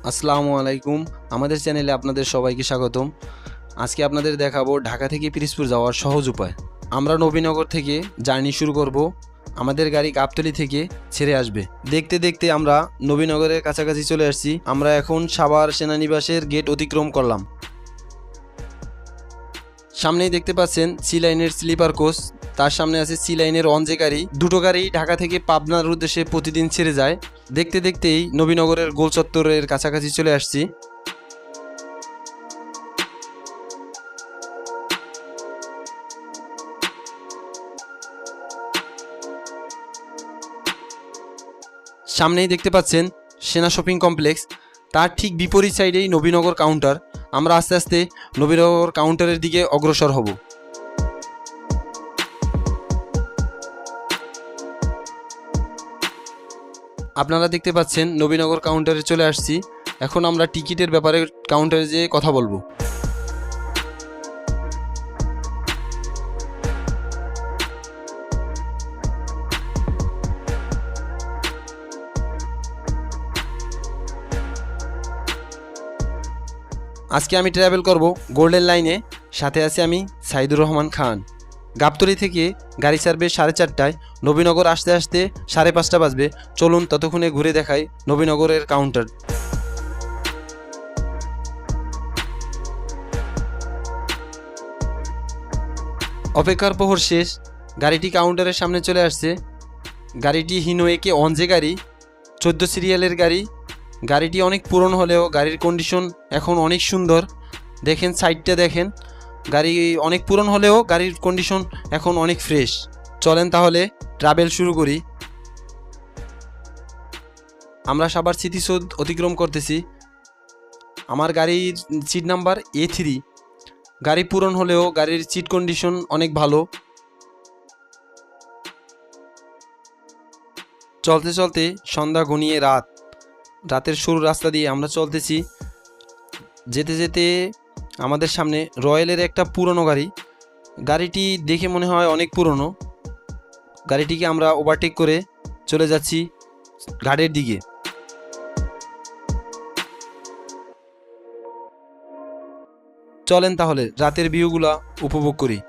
আসসালামু আলাইকুম। আমাদের চ্যানেলে আপনাদের সবাইকে স্বাগতম। আজকে আপনাদের দেখাবো ঢাকা থেকে পিরোজপুর যাওয়ার সহজ উপায়। আমরা নবীনগর থেকে জার্নি শুরু করব। আমাদের গাড়ি গাবতলী থেকে ছেড়ে আসবে। দেখতে দেখতে আমরা নবীনগরের কাছাকাছি চলে আসছি। আমরা এখন সাভার সেনানিবাসের গেট অতিক্রম করলাম। সামনেই দেখতে পাচ্ছেন সি লাইনের স্লিপার কোচ, তার সামনে আছে সি লাইনের অনজে গাড়ি। দুটো গাড়ি ঢাকা থেকে পাবনার উদ্দেশ্যে প্রতিদিন ছেড়ে যায়। দেখতে দেখতেই নবীনগরের গোল চত্বরের কাছাকাছি চলে আসছি। সামনেই দেখতে পাচ্ছেন সেনা শপিং কমপ্লেক্স, তার ঠিক বিপরীত সাইডেই নবীনগর কাউন্টার। আমরা আস্তে আস্তে নবীনগর কাউন্টারের দিকে অগ্রসর হব। আপনারা দেখতে পাচ্ছেন নবীনগর কাউন্টারে চলে আসছি। এখন আমরা টিকিটের ব্যাপারে কাউন্টারে যেয়ে কথা বলবো। আজকে আমি ট্রাভেল করব গোল্ডেন লাইনে, সাথে আছে আমি সাইদুর রহমান খান। গাবতলী থেকে গাড়ি ছাড়বে 4:30টায়, নবীনগর আসতে আসতে 5:30 বাজবে। চলুন ততক্ষণে ঘুরে দেখাই নবীনগরের কাউন্টার। অপেক্ষার প্রহর শেষ, গাড়িটি কাউন্টারের সামনে চলে আসছে। গাড়িটি হিনো একে অনজে গাড়ি, 14 সিরিয়ালের গাড়ি। গাড়িটি অনেক পুরনো হলেও গাড়ির কন্ডিশন এখন অনেক সুন্দর। দেখেন সাইডটা দেখেন, গাড়ি অনেক পুরনো হলেও গাড়ির কন্ডিশন এখন অনেক ফ্রেশ। চলেন তাহলে ট্রাভেল শুরু করি। আমরা সাভার স্মৃতিসৌধ অতিক্রম করতেছি। আমার গাড়ির সিট নাম্বার A3। গাড়ি পুরনো হলেও গাড়ির সিট কন্ডিশন অনেক ভালো। চলতে চলতে সন্ধ্যা ঘনিয়ে রাতের সরু রাস্তা দিয়ে আমরা চলতেছি। যেতে যেতে আমাদের সামনে রয়্যালের একটা পুরনো গাড়ি। গাড়িটি দেখে মনে হয় অনেক পুরনো। গাড়িটিকে আমরা ওভারটেক করে চলে যাচ্ছি ঘাটের দিকে। চলেন তাহলে রাতের ভিউগুলা উপভোগ করি।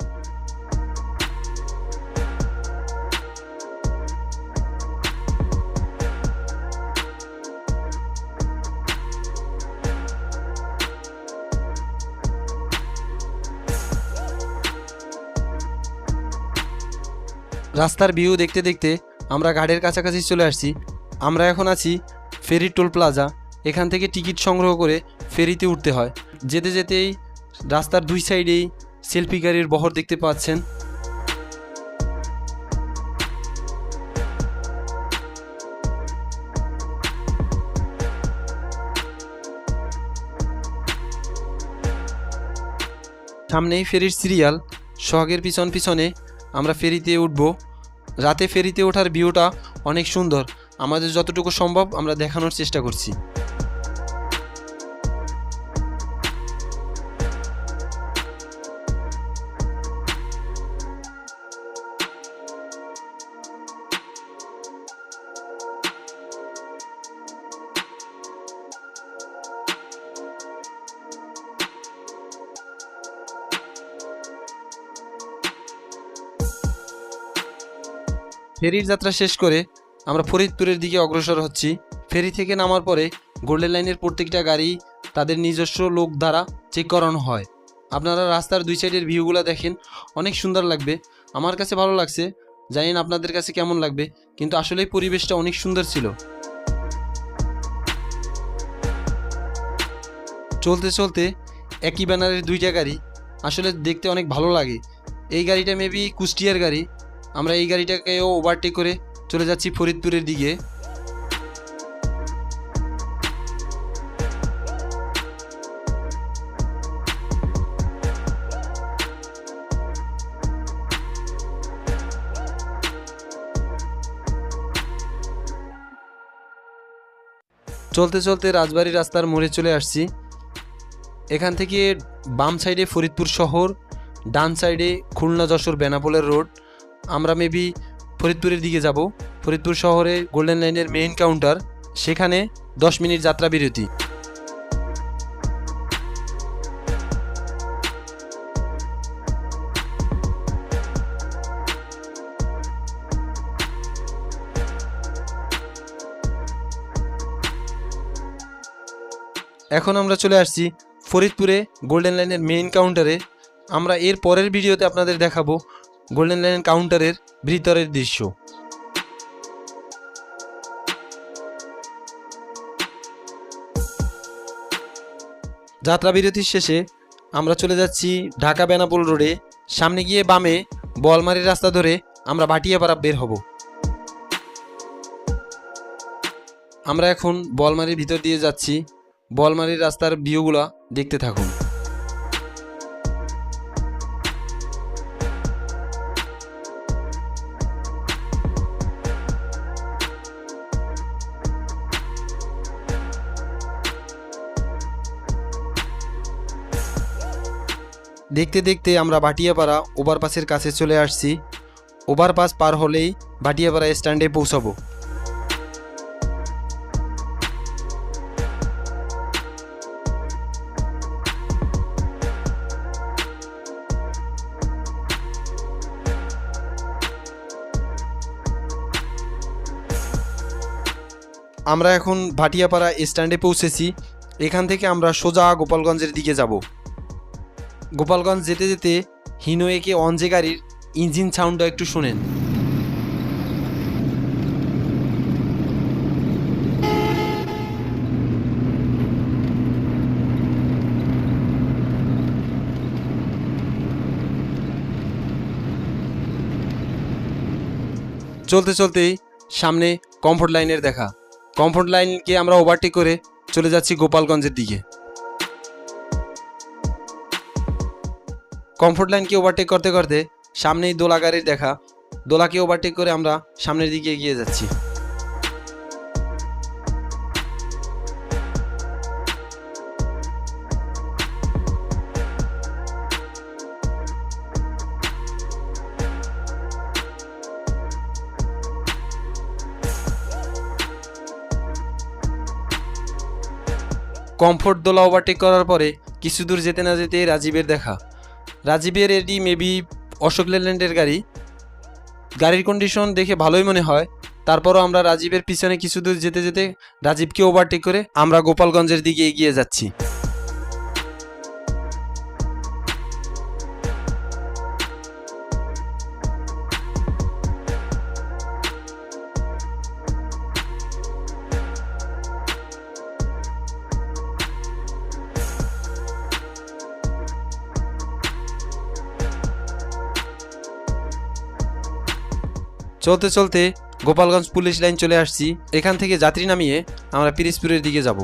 রাস্তার ভিউ দেখতে দেখতে আমরা ঘাটের কাছাকাছি চলে আসছি। আমরা এখন আছি ফেরি টোল প্লাজা। এখান থেকে টিকিট সংগ্রহ করে ফেরিতে উঠতে হয়। যেতে যেতেই রাস্তার দুই সাইডেই সেলফি গাড়ির বহর দেখতে পাচ্ছেন। সামনেই ফেরির সিরিয়াল, সোহাগের পিছন পিছনে আমরা ফেরিতে উঠব। রাতে ফেরিতে ওঠার ভিউটা অনেক সুন্দর। আমাদের যতটুকু সম্ভব আমরা দেখানোর চেষ্টা করছি। ফেরির যাত্রা শেষ করে আমরা ফরিদপুরের দিকে অগ্রসর হচ্ছি। ফেরি থেকে নামার পরে গোল্ডেন লাইনের প্রত্যেকটা গাড়ি তাদের নিজস্ব লোক দ্বারা চেক করানো হয়। আপনারা রাস্তার দুই সাইডের ভিউগুলো দেখেন, অনেক সুন্দর লাগবে। আমার কাছে ভালো লাগছে, জানি না আপনাদের কাছে কেমন লাগবে, কিন্তু আসলেই পরিবেশটা অনেক সুন্দর ছিল। চলতে চলতে একই ব্যানারের দুইটা গাড়ি আসলে দেখতে অনেক ভালো লাগে। এই গাড়িটা মেবি কুষ্টিয়ার গাড়ি। আমরা এই গাড়িটাকেও ওভারটেক করে চলে যাচ্ছি ফরিদপুরের দিকে। চলতে চলতে রাজবাড়ী রাস্তার মোড়ে চলে আসছি। এখান থেকে বাম সাইডে ফরিদপুর শহর, ডান সাইডে খুলনা যশোর বেনাপোলের রোড। আমরা মেবি ফরিদপুরের দিকে যাব। ফরিদপুর শহরে গোল্ডেন লাইনের মেইন কাউন্টার, সেখানে 10 মিনিট যাত্রা বিরতি। এখন আমরা চলে আসছি ফরিদপুরে গোল্ডেন লাইনের মেইন কাউন্টারে। আমরা এর পরের ভিডিওতে আপনাদের দেখাবো গোল্ডেন লাইন কাউন্টারের ভিতরের দৃশ্য। যাত্রা বিরতির শেষে আমরা চলে যাচ্ছি ঢাকা বেনাপোল রোডে। সামনে গিয়ে বামে বলমারির রাস্তা ধরে আমরা ভাটিয়াপাড়া বের হব। আমরা এখন বলমারির ভিতর দিয়ে যাচ্ছি। বলমারির রাস্তার ভিউগুলা দেখতে থাকুন। দেখতে দেখতে আমরা ভাটিয়াপাড়া ওভারপাসের কাছে চলে আসছি। ওভারপাস পার হলেই ভাটিয়াপাড়া স্ট্যান্ডে পৌঁছাবো। আমরা এখন ভাটিয়াপাড়া স্ট্যান্ডে পৌঁছেছি। এখান থেকে আমরা সোজা গোপালগঞ্জের দিকে যাব। গোপালগঞ্জ যেতে যেতে হিনো একে অনজে গাড়ির ইঞ্জিন সাউন্ডটা একটু শোনেন। চলতে চলতেই সামনে কমফোর্ট লাইনের দেখা। কমফোর্ট লাইনকে আমরা ওভারটেক করে চলে যাচ্ছি গোপালগঞ্জের দিকে। কমফোর্ট লাইনকে ওভারটেক করতে করতে সামনেই দোলা গাড়ির দেখা। দোলাকে ওভারটেক করে আমরা সামনের দিকে এগিয়ে যাচ্ছি। কমফোর্ট দোলা ওভারটেক করার পরে কিছু দূর যেতে না যেতে রাজীবের দেখা। রাজীবের এটি মেবি অশোক লেল্যান্ডের গাড়ি। গাড়ির কন্ডিশন দেখে ভালোই মনে হয়। তারপরও আমরা রাজীবের পিছনে কিছু দূর যেতে যেতে রাজীবকে ওভারটেক করে আমরা গোপালগঞ্জের দিকে এগিয়ে যাচ্ছি। চলতে চলতে গোপালগঞ্জ পুলিশ লাইন চলে আসছি। এখান থেকে যাত্রী নামিয়ে আমরা পিরিজপুরের দিকে যাব।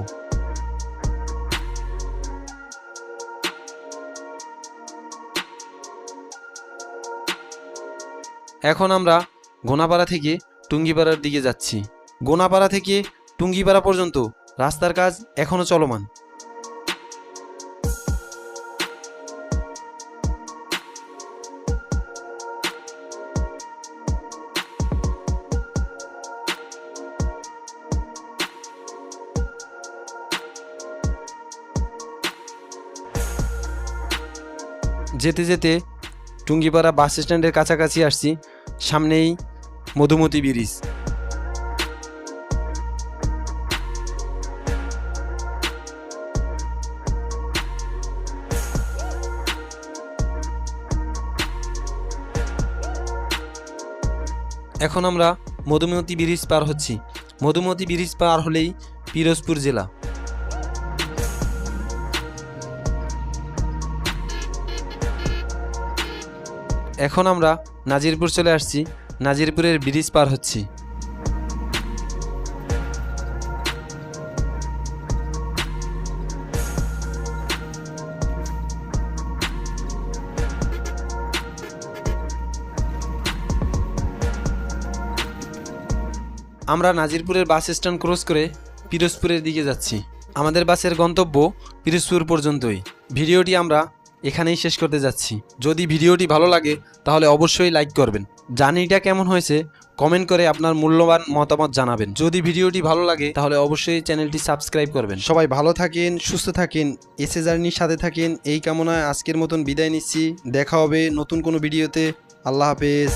এখন আমরা গোনাপাড়া থেকে টুঙ্গিপাড়ার দিকে যাচ্ছি। গোনাপাড়া থেকে টুঙ্গিপাড়া পর্যন্ত রাস্তার কাজ এখনো চলমান। যেতে যেতে টুঙ্গিপাড়া বাস স্ট্যান্ডের কাছাকাছি আসছি। সামনেই মধুমতি ব্রিজ। এখন আমরা মধুমতি ব্রিজ পার হচ্ছি। মধুমতি ব্রিজ পার হলেই পিরোজপুর জেলা। এখন আমরা নাজিরপুর চলে আসছি। নাজিরপুরের ব্রিজ পার হচ্ছি। আমরা নাজিরপুরের বাস স্ট্যান্ড ক্রস করে পিরোজপুরের দিকে যাচ্ছি। আমাদের বাসের গন্তব্য পিরোজপুর পর্যন্তই। ভিডিওটি আমরা এখানেই শেষ করতে যাচ্ছি। যদি ভিডিওটি ভালো লাগে তাহলে অবশ্যই লাইক করবেন। জার্নিটা কেমন হয়েছে কমেন্ট করে আপনার মূল্যবান মতামত জানাবেন। যদি ভিডিওটি ভালো লাগে তাহলে অবশ্যই চ্যানেলটি সাবস্ক্রাইব করবেন। সবাই ভালো থাকেন, সুস্থ থাকেন, এসএ জার্নির সাথে থাকেন এই কামনায় আজকের মতন বিদায় নিচ্ছি। দেখা হবে নতুন কোনো ভিডিওতে। আল্লাহ হাফেজ।